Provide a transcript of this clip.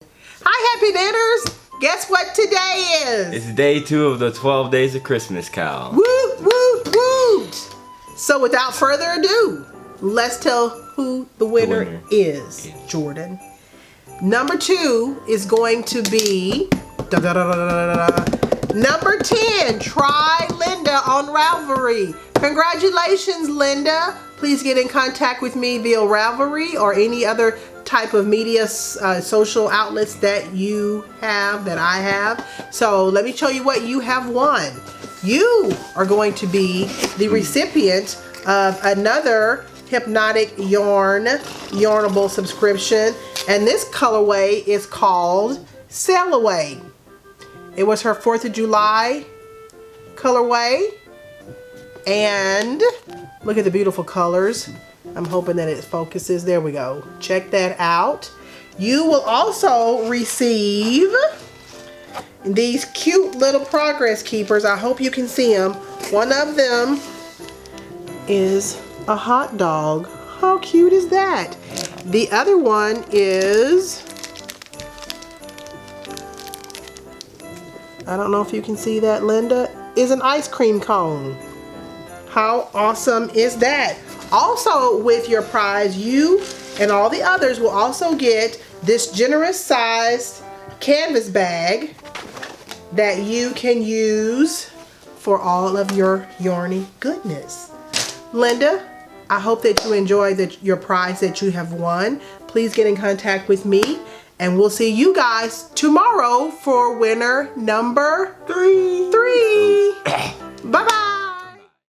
Hi, Happy Knitters! Guess what today is? It's day 2 of the 12 days of Christmas, KAL. Woot, woot, woot! So without further ado, let's tell who the winner is, Yeah. Jordan. Number 2 is going to be number 10, try Linda on Ravelry. Congratulations, Linda. Please get in contact with me via Ravelry or any other type of media social outlets that you have, that I have. So let me show you what you have won. You are going to be the recipient of another Hypnotic Yarnable subscription, and this colorway is called Sail Away. It was her 4th of July colorway, and look at the beautiful colors. I'm hoping that it focuses. There we go. Check that out. You will also receive these cute little progress keepers. I hope you can see them. One of them is a hot dog. How cute is that? The other one is, I don't know if you can see that, Linda, is an ice cream cone. How awesome is that? Also, with your prize, you and all the others will also get this generous sized canvas bag that you can use for all of your yarny goodness. Linda, I hope that you enjoy your prize that you have won. Please get in contact with me, and we'll see you guys tomorrow for winner number 3. Bye-bye.